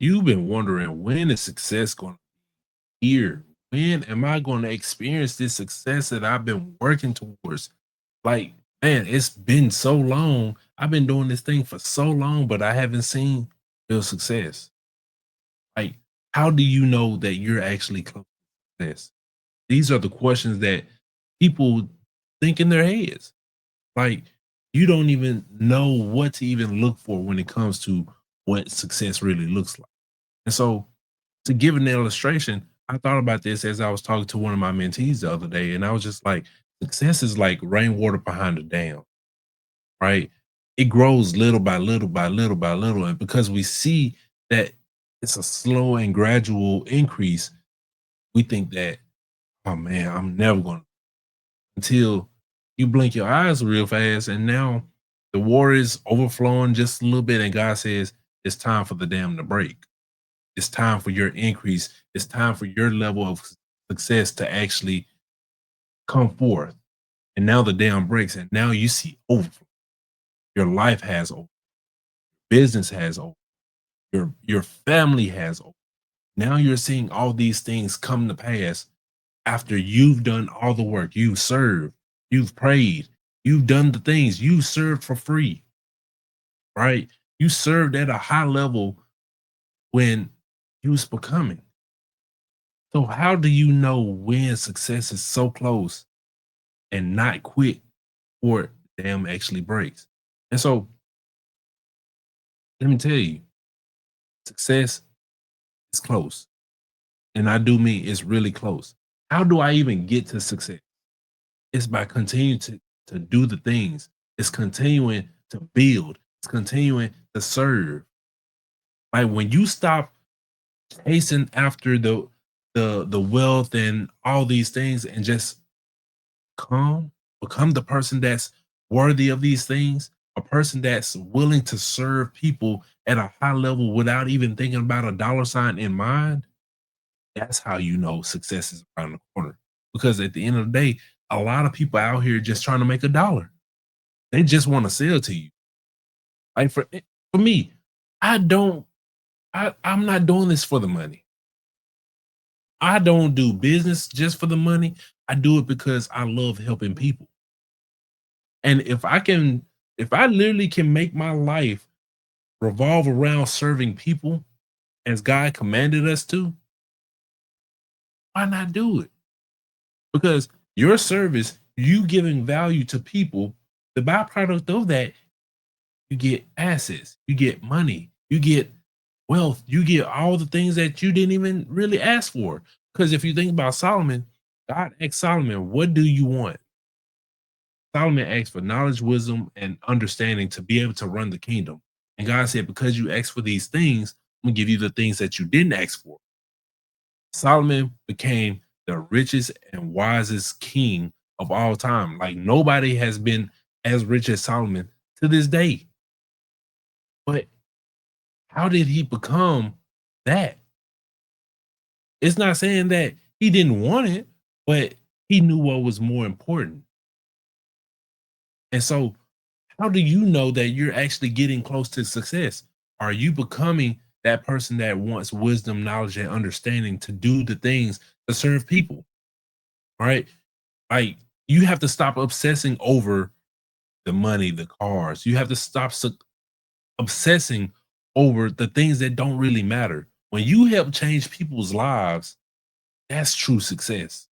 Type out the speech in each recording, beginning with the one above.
You've been wondering, when is success going to be here? When am I going to experience this success that I've been working towards? Like, man, it's been so long. I've been doing this thing for so long, but I haven't seen real success. Like, how do you know that you're actually close to success? These are the questions that people think in their heads. Like, you don't even know what to even look for when it comes to what success really looks like. And so, to give an illustration, I thought about this as I was talking to one of my mentees the other day, and I was just like, success is like rainwater behind a dam, right? It grows little by little by little by little. And because we see that it's a slow and gradual increase, we think that, oh man, I'm never going to, until you blink your eyes real fast. And now the water is overflowing just a little bit. And God says, it's time for the dam to break. It's time for your increase. It's time for your level of success to actually come forth. And now the dam breaks, and now you see overflow. Your life has over, business has over, your family has over. Now you're seeing all these things come to pass after you've done all the work. You've served, you've prayed, you've done the things, you served for free, right? You served at a high level when you was becoming. So how do you know when success is so close and not quit before the dam actually breaks? And so let me tell you, success is close. And I do mean it's really close. How do I even get to success? It's by continuing to do the things. It's continuing to build. It's continuing to serve. Like, when you stop chasing after the wealth and all these things and just calm, become the person that's worthy of these things, a person that's willing to serve people at a high level without even thinking about a dollar sign in mind. That's how you know success is around the corner. Because at the end of the day, a lot of people out here just trying to make a dollar. They just want to sell to you. Like, for me, I don't I'm not doing this for the money. I don't do business just for the money. I do it because I love helping people. And if I literally can make my life revolve around serving people as God commanded us to, why not do it? Because your service, you giving value to people, the byproduct of that, you get assets, you get money, you get wealth, you get all the things that you didn't even really ask for. Because if you think about Solomon, God asked Solomon, what do you want? Solomon asked for knowledge, wisdom, and understanding to be able to run the kingdom. And God said, because you asked for these things, I'm gonna give you the things that you didn't ask for. Solomon became the richest and wisest king of all time. Like, nobody has been as rich as Solomon to this day. But how did he become that? It's not saying that he didn't want it, but he knew what was more important. And so, how do you know that you're actually getting close to success? Are you becoming that person that wants wisdom, knowledge, and understanding to do the things to serve people? Right? Like, you have to stop obsessing over the money, the cars. You have to stop obsessing over the things that don't really matter. When you help change people's lives, that's true success.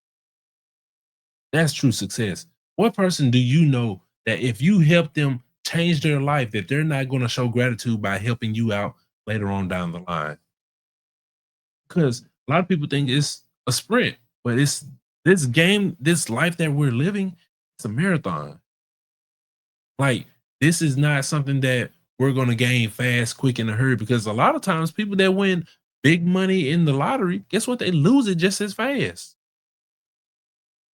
That's true success. What person do you know that if you help them change their life, that they're not going to show gratitude by helping you out later on down the line? Because a lot of people think it's a sprint, but it's this game, this life that we're living, it's a marathon. Like, this is not something that we're going to gain fast, quick, in a hurry. Because a lot of times, people that win big money in the lottery, guess what? They lose it just as fast.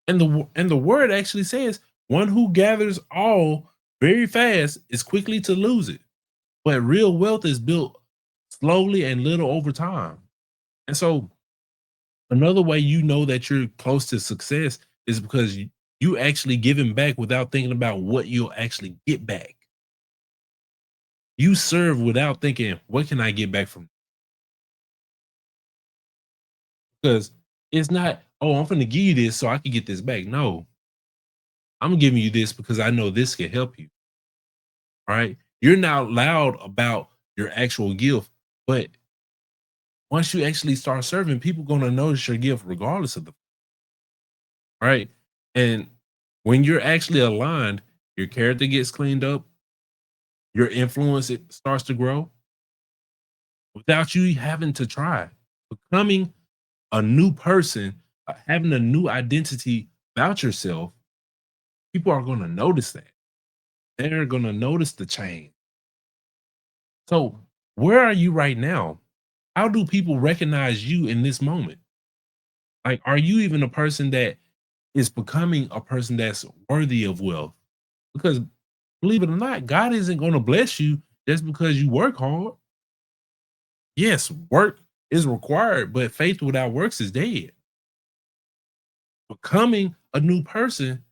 And the word actually says, one who gathers all very fast is quickly to lose it. But real wealth is built slowly and little over time. And so, another way you know that you're close to success is because you actually giving back without thinking about what you'll actually get back. You serve without thinking, what can I get back from? because it's not, oh, I'm gonna give you this so I can get this back. No, I'm giving you this because I know this can help you. Right? You're not loud about your actual gift, but once you actually start serving, people gonna notice your gift regardless of the right. And when you're actually aligned, your character gets cleaned up, your influence it starts to grow without you having to try. Becoming a new person, having a new identity about yourself, people are gonna notice that. They're gonna notice the change. So, where are you right now? How do people recognize you in this moment? Like, are you even a person that is becoming a person that's worthy of wealth? Because believe it or not, God isn't going to bless you just because you work hard. Yes, work is required, but faith without works is dead. Becoming a new person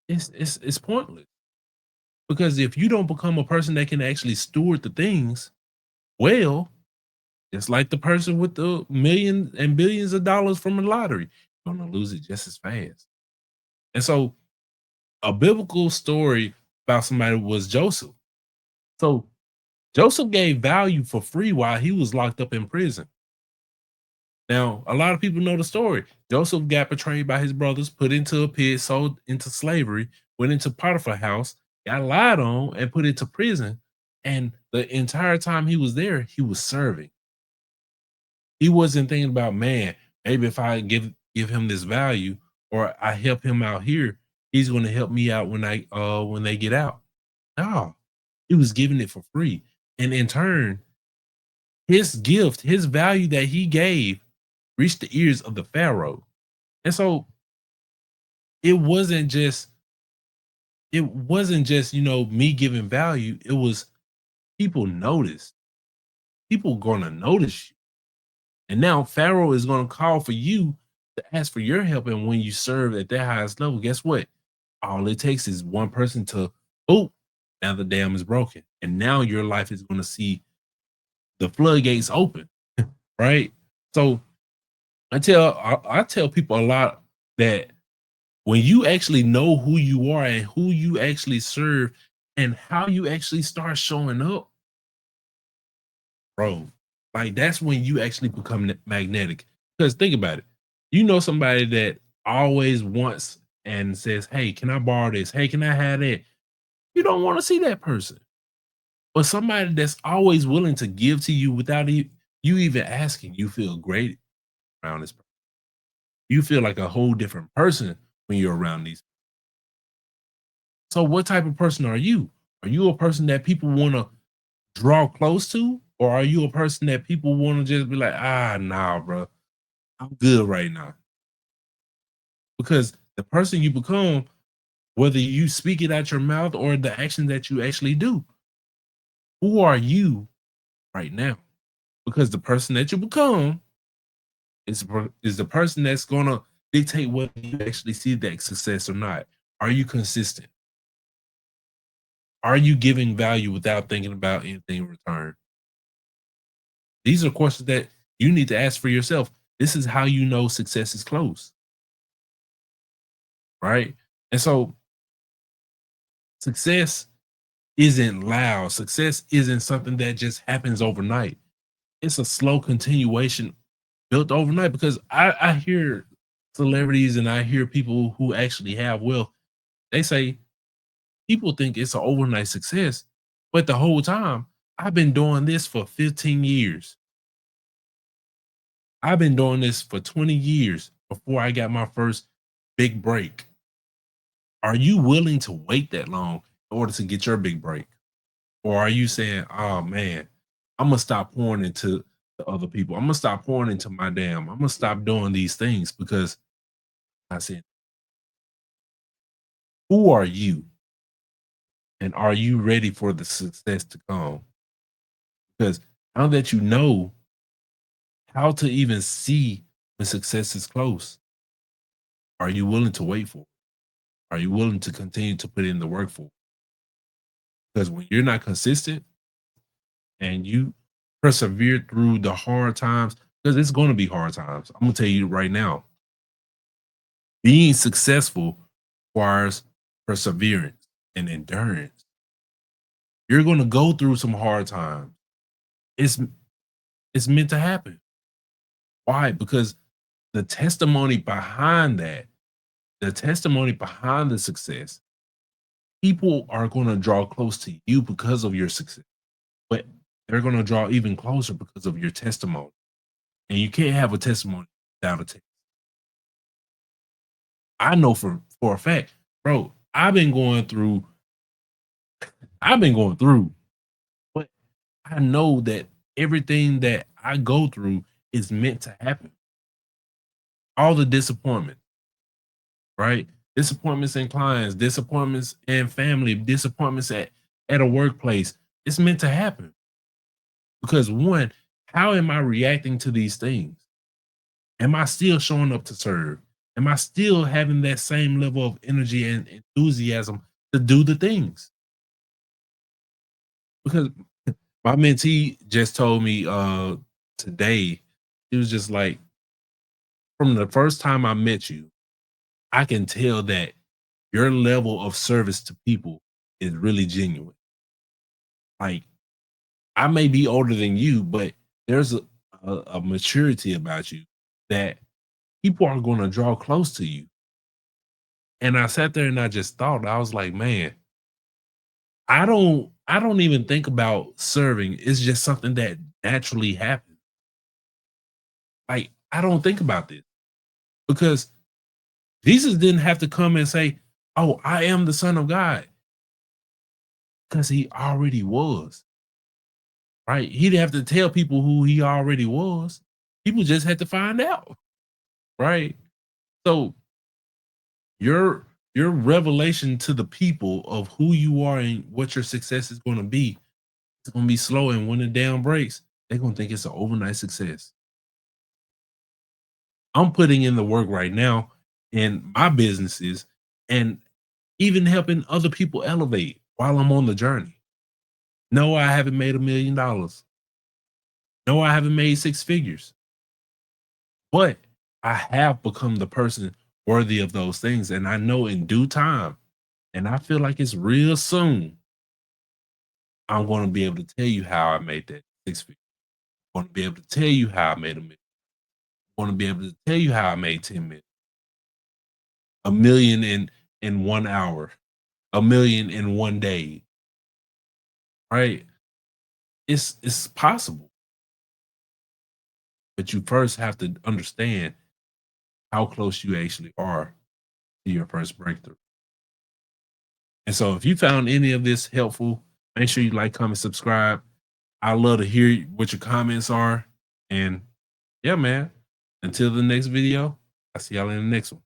is pointless because if you don't become a person that can actually steward the things well, it's like the person with the millions and billions of dollars from the lottery, you're gonna lose it just as fast. And so a biblical story about somebody was Joseph. So Joseph gave value for free while he was locked up in prison. Now, a lot of people know the story. Joseph got betrayed by his brothers, put into a pit, sold into slavery, went into Potiphar's house, got lied on, and put into prison. And the entire time he was there, he was serving. He wasn't thinking about, man, maybe if I give him this value or I help him out here, he's going to help me out when they get out. No, he was giving it for free. And in turn, his gift, his value that he gave reached the ears of the Pharaoh. And so it wasn't just me giving value. It was people noticed. People gonna notice you. And now Pharaoh is gonna call for you to ask for your help. And when you serve at that highest level, guess what? All it takes is one person to, oh, now the dam is broken. And now your life is gonna see the floodgates open, right? So I tell people a lot that when you actually know who you are and who you actually serve and how you actually start showing up, bro, like that's when you actually become magnetic. Because think about it, you know somebody that always wants and says, "Hey, can I borrow this? Hey, can I have that?" You don't want to see that person, but somebody that's always willing to give to you without you even asking, you feel great around this person. You feel like a whole different person when you're around these. So, what type of person are you? Are you a person that people want to draw close to, or are you a person that people want to just be like, ah, nah, bro, I'm good right now? Because the person you become, whether you speak it out your mouth or the action that you actually do, who are you right now? Because the person that you become is the person that's gonna dictate whether you actually see that success or not. Are you consistent? Are you giving value without thinking about anything in return? These are questions that you need to ask for yourself. This is how you know success is close, right? And so success isn't loud. Success isn't something that just happens overnight. It's a slow continuation built overnight because I hear celebrities and I hear people who actually have wealth. They say people think it's an overnight success, but the whole time I've been doing this for 15 years. I've been doing this for 20 years before I got my first big break. Are you willing to wait that long in order to get your big break? Or are you saying, oh man, I'm gonna stop pouring into the other people. I'm gonna stop pouring into my dam. I'm gonna stop doing these things because I said, who are you? And are you ready for the success to come? Because now that you know how to even see when success is close, are you willing to wait for it? Are you willing to continue to put in the work for it? Because when you're not consistent and you persevere through the hard times, because it's going to be hard times. I'm gonna tell you right now, being successful requires perseverance and endurance. You're going to go through some hard times. It's it's meant to happen. Why? Because the testimony behind that, the testimony behind the success, people are going to draw close to you because of your success, but they're going to draw even closer because of your testimony. And you can't have a testimony without a test. I know for a fact, bro. I've been going through, but I know that everything that I go through is meant to happen. All the disappointment, right? Disappointments in clients, disappointments in family, disappointments at a workplace. It's meant to happen because one, how am I reacting to these things? Am I still showing up to serve? Am I still having that same level of energy and enthusiasm to do the things? Because my mentee just told me today, he was just like, from the first time I met you, I can tell that your level of service to people is really genuine. Like, I may be older than you, but there's a maturity about you that people are going to draw close to you. And I sat there and I just thought, I was like, man, I don't even think about serving. It's just something that naturally happens. Like, I don't think about this because Jesus didn't have to come and say, "Oh, I am the Son of God," because he already was. Right? He didn't have to tell people who he already was. People just had to find out. Right? So your revelation to the people of who you are and what your success is going to be, it's going to be slow. And when the dam breaks, they're going to think it's an overnight success. I'm putting in the work right now in my businesses and even helping other people elevate while I'm on the journey. No, I haven't made $1 million. No, I haven't made six figures, but I have become the person worthy of those things. And I know in due time, and I feel like it's real soon, I'm going to be able to tell you how I made that six figures. I'm going to be able to tell you how I made $1 million. I'm going to be able to tell you how I made 10 million, $1 million in 1 hour, $1 million in 1 day. Right? It's possible, but you first have to understand how close you actually are to your first breakthrough. And so if you found any of this helpful, make sure you like, comment, subscribe. I love to hear what your comments are. And yeah, man, until the next video, I'll see y'all in the next one.